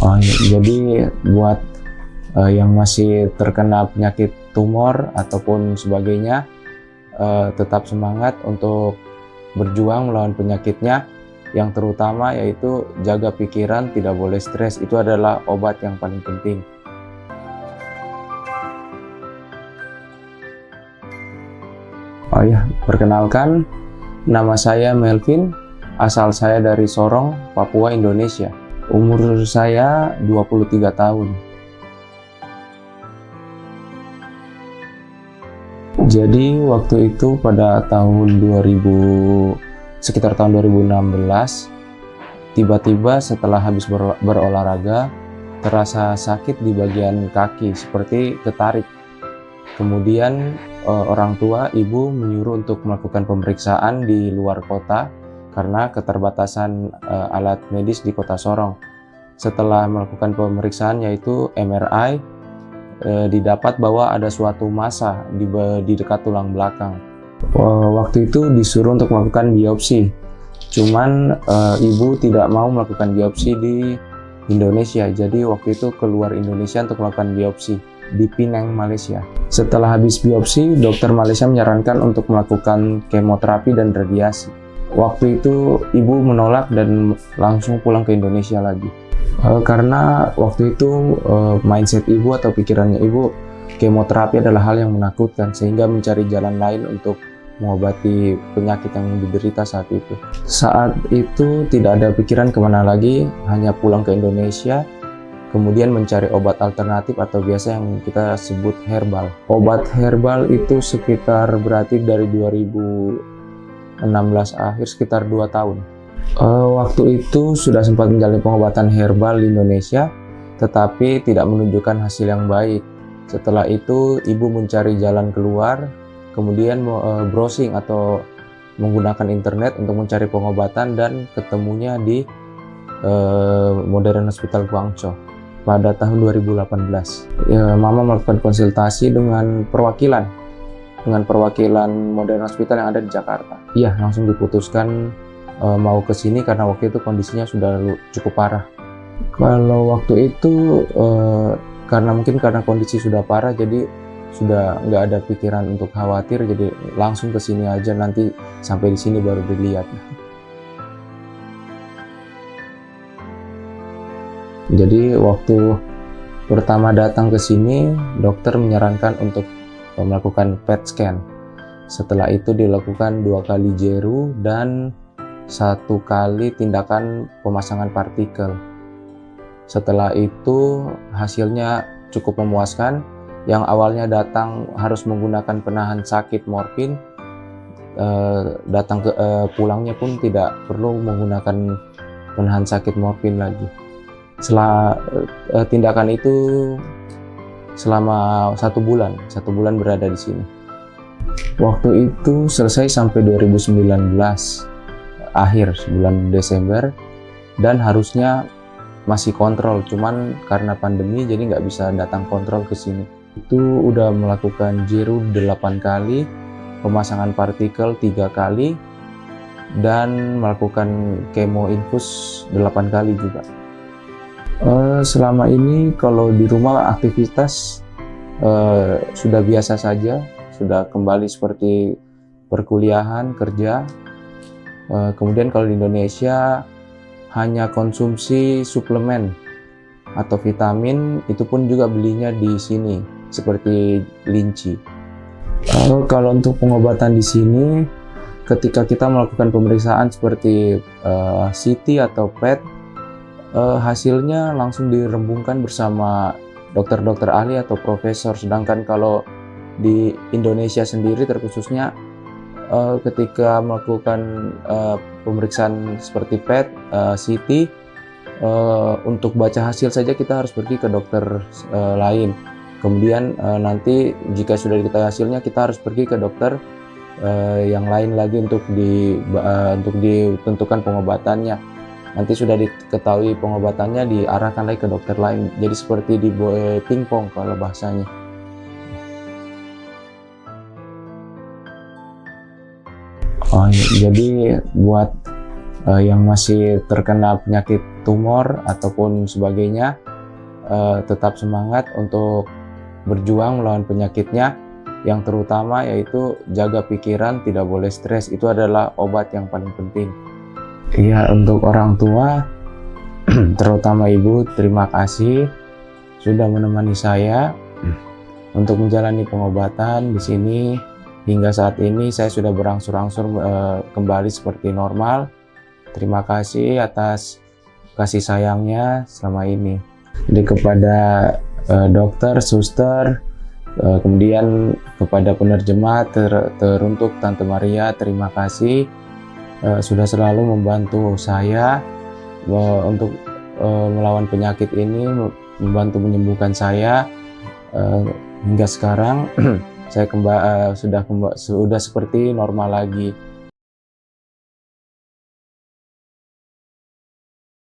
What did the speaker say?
Oh, jadi buat yang masih terkena penyakit tumor ataupun sebagainya, tetap semangat untuk berjuang melawan penyakitnya. Yang terutama yaitu jaga pikiran, tidak boleh stres. Itu adalah obat yang paling penting. Oh ya, perkenalkan, nama saya Melvin, asal saya dari Sorong, Papua, Indonesia. Umur saya 23 tahun. Jadi waktu itu pada tahun 2000, sekitar tahun 2016, tiba-tiba setelah habis berolahraga, terasa sakit di bagian kaki, seperti ketarik. Kemudian orang tua ibu menyuruh untuk melakukan pemeriksaan di luar kota karena keterbatasan alat medis di kota Sorong. Setelah melakukan pemeriksaan yaitu MRI, didapat bahwa ada suatu massa di dekat tulang belakang. Waktu itu disuruh untuk melakukan biopsi, cuman ibu tidak mau melakukan biopsi di Indonesia, jadi waktu itu keluar Indonesia untuk melakukan biopsi di Penang, Malaysia. Setelah habis biopsi, dokter Malaysia menyarankan untuk melakukan kemoterapi dan radiasi. Waktu itu ibu menolak dan langsung pulang ke Indonesia lagi. Karena waktu itu mindset ibu atau pikirannya ibu, kemoterapi adalah hal yang menakutkan, sehingga mencari jalan lain untuk mengobati penyakit yang diderita saat itu. Saat itu tidak ada pikiran kemana lagi, hanya pulang ke Indonesia, kemudian mencari obat alternatif atau biasa yang kita sebut herbal. Obat herbal itu sekitar berarti dari 2016 akhir, sekitar 2 tahun. Waktu itu sudah sempat menjalani pengobatan herbal di Indonesia, tetapi tidak menunjukkan hasil yang baik. Setelah itu, ibu mencari jalan keluar, kemudian browsing atau menggunakan internet untuk mencari pengobatan dan ketemunya di Modern Hospital Guangzhou pada tahun 2018. Mama melakukan konsultasi dengan perwakilan Modern Hospital yang ada di Jakarta. Iya, langsung diputuskan mau ke sini karena waktu itu kondisinya sudah cukup parah. Kalau waktu itu karena kondisi sudah parah, jadi sudah nggak ada pikiran untuk khawatir, jadi langsung ke sini aja, nanti sampai di sini baru dilihat. Jadi waktu pertama datang ke sini, dokter menyarankan untuk melakukan PET scan. Setelah itu dilakukan 2 kali jeru dan 1 kali tindakan pemasangan partikel. Setelah itu hasilnya cukup memuaskan. Yang awalnya datang harus menggunakan penahan sakit morfin, pulangnya pun tidak perlu menggunakan penahan sakit morfin lagi. Setelah tindakan itu selama 1 bulan berada di sini. Waktu itu selesai sampai 2019 akhir, bulan Desember, dan harusnya masih kontrol, cuman karena pandemi jadi nggak bisa datang kontrol ke sini. Itu udah melakukan jeru 8 kali, pemasangan partikel 3 kali, dan melakukan kemo infus 8 kali juga. Selama ini kalau di rumah aktivitas sudah biasa saja, sudah kembali seperti perkuliahan, kerja. Kemudian kalau di Indonesia hanya konsumsi suplemen atau vitamin, itu pun juga belinya di sini seperti linci. Kalau untuk pengobatan di sini, ketika kita melakukan pemeriksaan seperti CT atau PET, hasilnya langsung dirembungkan bersama dokter-dokter ahli atau profesor. Sedangkan kalau di Indonesia sendiri terkhususnya, ketika melakukan pemeriksaan seperti PET, CT, untuk baca hasil saja kita harus pergi ke dokter lain. Kemudian nanti jika sudah diketahui hasilnya, kita harus pergi ke dokter yang lain lagi untuk ditentukan pengobatannya. Nanti sudah diketahui pengobatannya, diarahkan lagi ke dokter lain. Jadi seperti di pingpong kalau bahasanya. Jadi buat yang masih terkena penyakit tumor ataupun sebagainya, tetap semangat untuk berjuang melawan penyakitnya. Yang terutama yaitu jaga pikiran, tidak boleh stres, itu adalah obat yang paling penting. Iya, untuk orang tua terutama ibu, terima kasih sudah menemani saya untuk menjalani pengobatan di sini. Hingga saat ini saya sudah berangsur-angsur kembali seperti normal. Terima kasih atas kasih sayangnya selama ini. Jadi kepada dokter, suster, kemudian kepada penerjemah, teruntuk Tante Maria, terima kasih sudah selalu membantu saya untuk melawan penyakit ini, membantu menyembuhkan saya hingga sekarang. Saya sudah seperti normal lagi.